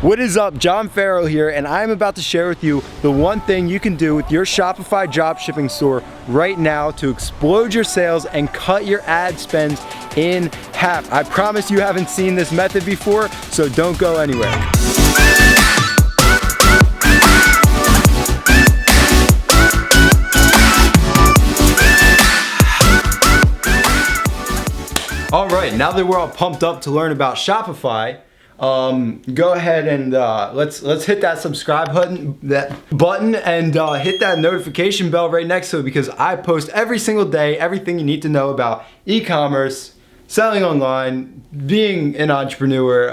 What is up? Jon Ferrell here, and I'm about to share with you the one thing you can do with your Shopify dropshipping store right now to explode your sales and cut your ad spends in half. I promise you haven't seen this method before, so don't go anywhere. All right, now that we're all pumped up to learn about Shopify, go ahead and let's hit that subscribe button and hit that notification bell right next to it, because I post every single day everything you need to know about e-commerce, selling online, being an entrepreneur,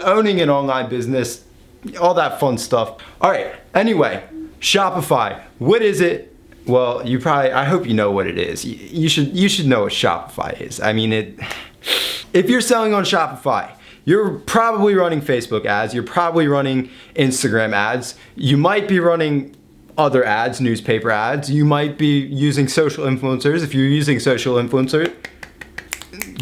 owning an online business, all that fun stuff. All right, anyway, Shopify, what is it? Well, I hope you know what it is. You should know what Shopify is. I mean, if you're selling on Shopify, you're probably running Facebook ads, you're probably running Instagram ads, you might be running other ads, newspaper ads, you might be using social influencers. If you're using social influencers,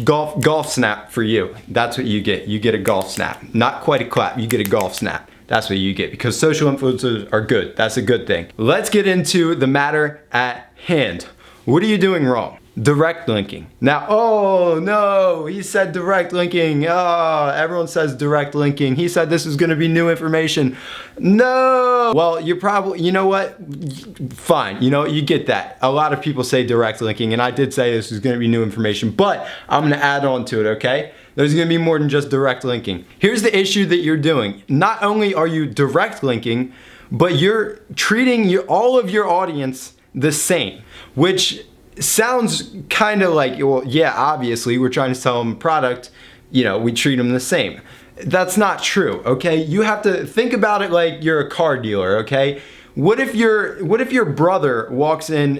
golf snap for you. That's what you get. You get a golf snap. Not quite a clap, you get a golf snap. That's what you get, because social influencers are good. That's a good thing. Let's get into the matter at hand. What are you doing wrong? Direct linking. Now, oh no, he said direct linking. Oh, everyone says direct linking. He said this was gonna be new information. No! Well, you're probably, you know what? Fine, you get that. A lot of people say direct linking, and I did say this was gonna be new information, but I'm gonna add on to it, okay? There's gonna be more than just direct linking. Here's the issue that you're doing. Not only are you direct linking, but you're treating all of your audience the same, which sounds kind of like, well, yeah, obviously we're trying to sell them a product, we treat them the same. That's not true, okay? You have to think about it like you're a car dealer, okay? What if your brother walks in,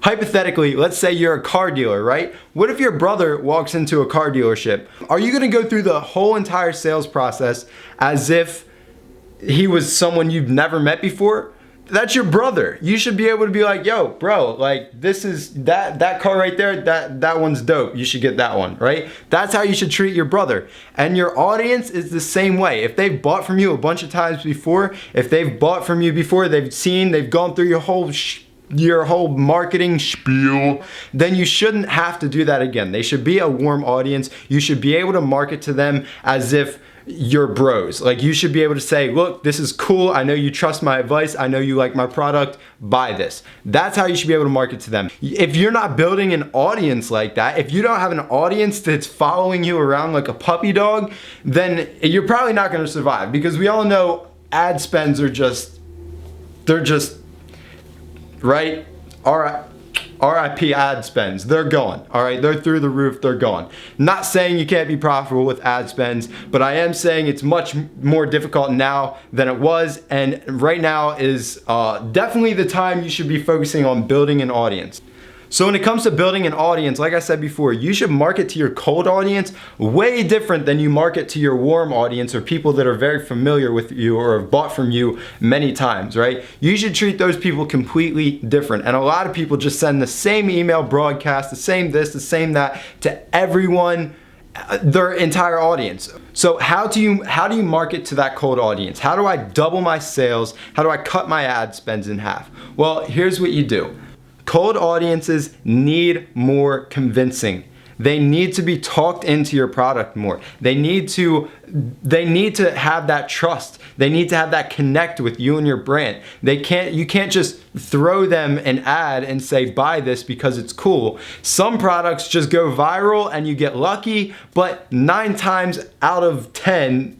hypothetically, let's say you're a car dealer, right? What if your brother walks into a car dealership? Are you gonna go through the whole entire sales process as if he was someone you've never met before? That's your brother. You should be able to be like, yo, bro, like this is that car right there, that one's dope. You should get that one, right? That's how you should treat your brother. And your audience is the same way. If they've bought from you a bunch of times before, they've gone through your whole marketing spiel, then you shouldn't have to do that again. They should be a warm audience. You should be able to market to them as if you're bros. Like, you should be able to say, look, this is cool. I know you trust my advice. I know you like my product. Buy this. That's how you should be able to market to them. If you're not building an audience like that, if you don't have an audience that's following you around like a puppy dog, then you're probably not going to survive, because we all know ad spends are they're just, right? RIP ad spends, they're gone, all right? They're through the roof, they're gone. Not saying you can't be profitable with ad spends, but I am saying it's much more difficult now than it was, and right now is definitely the time you should be focusing on building an audience. So when it comes to building an audience, like I said before, you should market to your cold audience way different than you market to your warm audience, or people that are very familiar with you or have bought from you many times, right? You should treat those people completely different. And a lot of people just send the same email broadcast, the same this, the same that, to everyone, their entire audience. So how do you market to that cold audience? How do I double my sales? How do I cut my ad spends in half? Well, here's what you do. Cold audiences need more convincing. They need to be talked into your product more. They need to have that trust. They need to have that connect with you and your brand. You can't just throw them an ad and say, buy this because it's cool. Some products just go viral and you get lucky, but 9 times out of 10,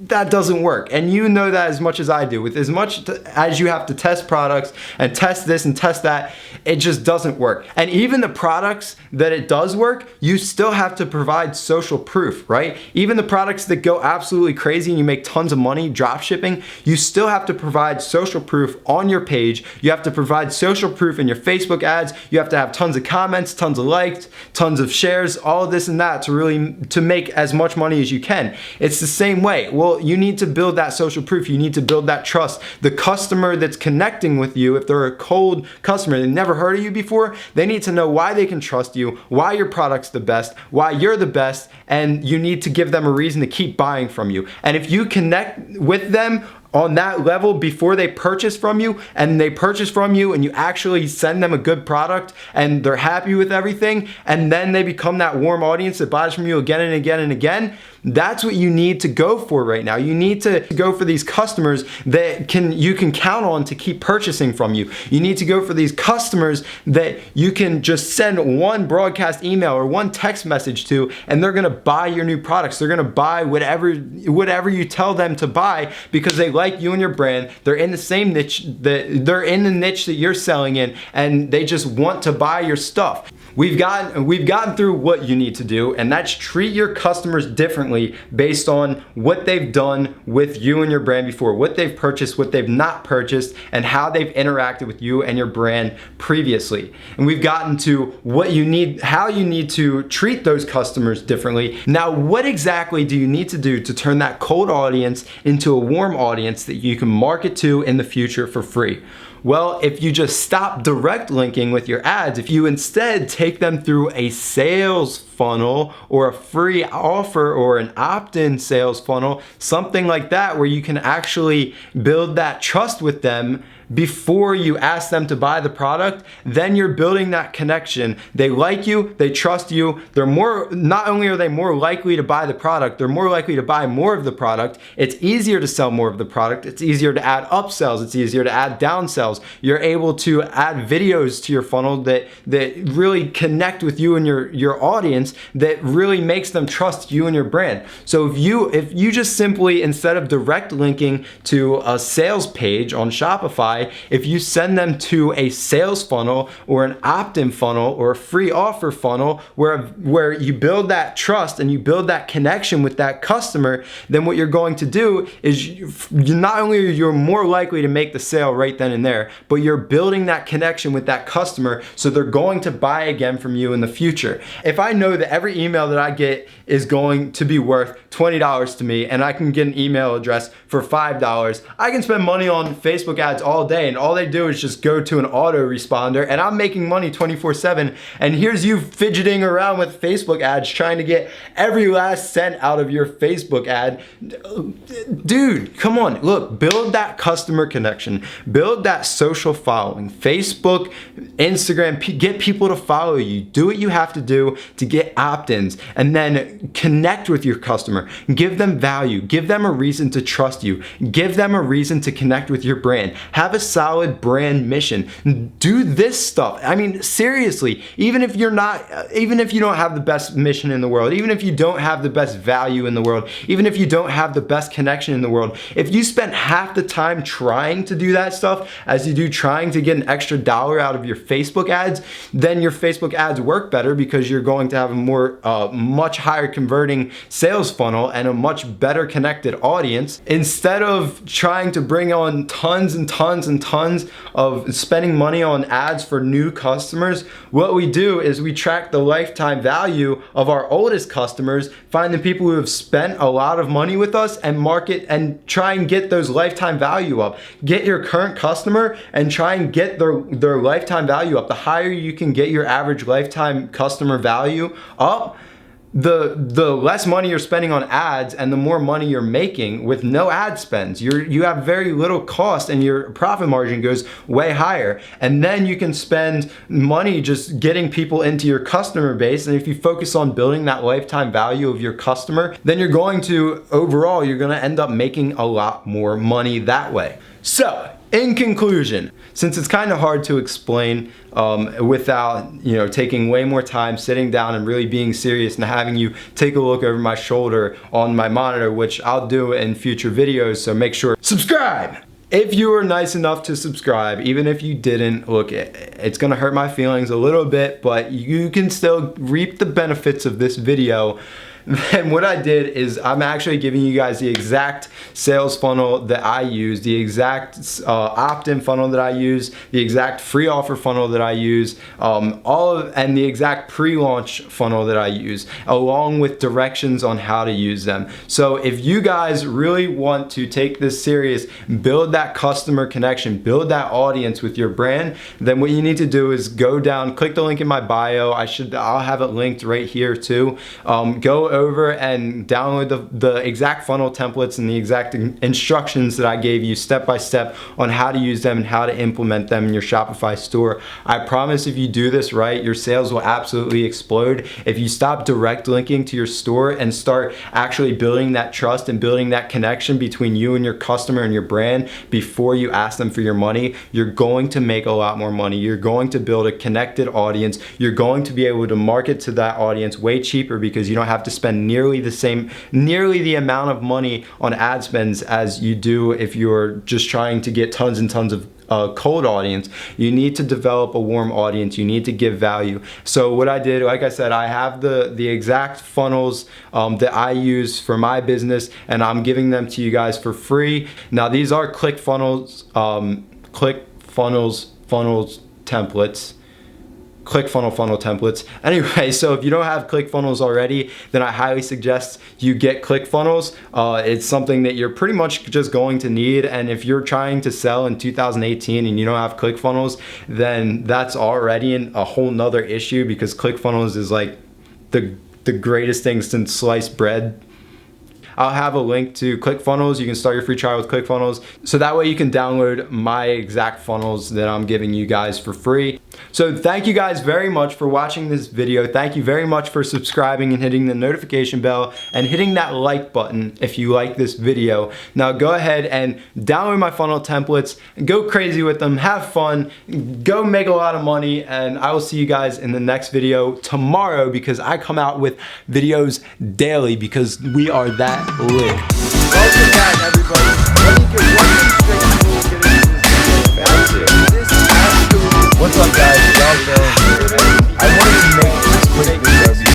that doesn't work. And you know that as much as I do. With as much as you have to test products and test this and test that, it just doesn't work. And even the products that it does work, you still have to provide social proof, right? Even the products that go absolutely crazy and you make tons of money drop shipping, you still have to provide social proof on your page. You have to provide social proof in your Facebook ads. You have to have tons of comments, tons of likes, tons of shares, all of this and that to make as much money as you can. It's the same way. Well, Well, you need to build that social proof. You need to build that trust. The customer that's connecting with you, if they're a cold customer, they never heard of you before, they need to know why they can trust you, why your product's the best, why you're the best, and you need to give them a reason to keep buying from you. And if you connect with them on that level before they purchase from you, and they purchase from you and you actually send them a good product and they're happy with everything, and then they become that warm audience that buys from you again and again and again, that's what you need to go for right now. You need to go for these customers that you can count on to keep purchasing from you. You need to go for these customers that you can just send one broadcast email or one text message to, and they're gonna buy your new products. They're gonna buy whatever you tell them to buy, because they like you and your brand. They're in the same niche, they're in the niche that you're selling in, and they just want to buy your stuff. We've gotten through what you need to do, and that's treat your customers differently based on what they've done with you and your brand before, what they've purchased, what they've not purchased, and how they've interacted with you and your brand previously. And we've gotten to what you need, how you need to treat those customers differently. Now, what exactly do you need to do to turn that cold audience into a warm audience that you can market to in the future for free? Well, if you just stop direct linking with your ads, if you instead take them through a sales funnel or a free offer or an opt-in sales funnel, something like that, where you can actually build that trust with them before you ask them to buy the product, then you're building that connection. They like you, they trust you. Not only are they more likely to buy the product, they're more likely to buy more of the product. It's easier to sell more of the product. It's easier to add upsells. It's easier to add downsells. You're able to add videos to your funnel that really connect with you and your audience, that really makes them trust you and your brand. So if you just simply, instead of direct linking to a sales page on Shopify, if you send them to a sales funnel or an opt-in funnel or a free offer funnel where you build that trust and you build that connection with that customer, then what you're going to do is not only are you more likely to make the sale right then and there, but you're building that connection with that customer, so they're going to buy again from you in the future. If I know that every email that I get is going to be worth $20 to me, and I can get an email address for $5, I can spend money on Facebook ads all day, and all they do is just go to an autoresponder, and I'm making money 24/7. And here's you fidgeting around with Facebook ads trying to get every last cent out of your Facebook ad. Dude, come on, look, build that customer connection, build that social following. Facebook, Instagram, get people to follow you. Do what you have to do to get opt-ins, and then connect with your customer. Give them value, give them a reason to trust you, give them a reason to connect with your brand. Have a solid brand mission. Do this stuff. I mean, seriously, even if you don't have the best mission in the world, even if you don't have the best value in the world, even if you don't have the best connection in the world, if you spend half the time trying to do that stuff as you do trying to get an extra dollar out of your Facebook ads, then your Facebook ads work better, because you're going to have a much higher converting sales funnel and a much better connected audience. Instead of trying to bring on tons and tons and tons of spending money on ads for new customers, what we do is we track the lifetime value of our oldest customers, find the people who have spent a lot of money with us, and market and try and get those lifetime value up. Get your current customer and try and get their lifetime value up. The higher you can get your average lifetime customer value up, the less money you're spending on ads and the more money you're making with no ad spends. You have very little cost, and your profit margin goes way higher. And then you can spend money just getting people into your customer base. And if you focus on building that lifetime value of your customer, then you're going to end up making a lot more money that way. So, in conclusion, since it's kind of hard to explain without taking way more time sitting down and really being serious and having you take a look over my shoulder on my monitor, which I'll do in future videos, so make sure subscribe. If you were nice enough to subscribe, even if you didn't, look, it's gonna hurt my feelings a little bit, but you can still reap the benefits of this video. then what I did is I'm actually giving you guys the exact sales funnel that I use, the exact opt-in funnel that I use, the exact free offer funnel that I use, and the exact pre-launch funnel that I use, along with directions on how to use them. So if you guys really want to take this serious, build that customer connection, build that audience with your brand, then what you need to do is go down, click the link in my bio. I'll have it linked right here too. Go over and download the exact funnel templates and the exact instructions that I gave you step by step on how to use them and how to implement them in your Shopify store. I promise if you do this right, your sales will absolutely explode. If you stop direct linking to your store and start actually building that trust and building that connection between you and your customer and your brand before you ask them for your money, you're going to make a lot more money. You're going to build a connected audience. You're going to be able to market to that audience way cheaper because you don't have to spend nearly the amount of money on ad spends as you do if you're just trying to get tons and tons of cold audience. You need to develop a warm audience. You need to give value. So what I did, like I said, I have the exact funnels that I use for my business, and I'm giving them to you guys for free. Now these are ClickFunnels templates. Funnel templates. Anyway, so if you don't have ClickFunnels already, then I highly suggest you get ClickFunnels. It's something that you're pretty much just going to need, and if you're trying to sell in 2018 and you don't have ClickFunnels, then that's already a whole nother issue, because ClickFunnels is like the greatest thing since sliced bread. I'll have a link to ClickFunnels. You can start your free trial with ClickFunnels. So that way you can download my exact funnels that I'm giving you guys for free. So thank you guys very much for watching this video. Thank you very much for subscribing and hitting the notification bell and hitting that like button if you like this video. Now go ahead and download my funnel templates, go crazy with them, have fun, go make a lot of money, and I will see you guys in the next video tomorrow, because I come out with videos daily because we are that lit. Welcome back, everybody. Let me get one straight before we get into this video. What's up, guys? I wanted to make this quick video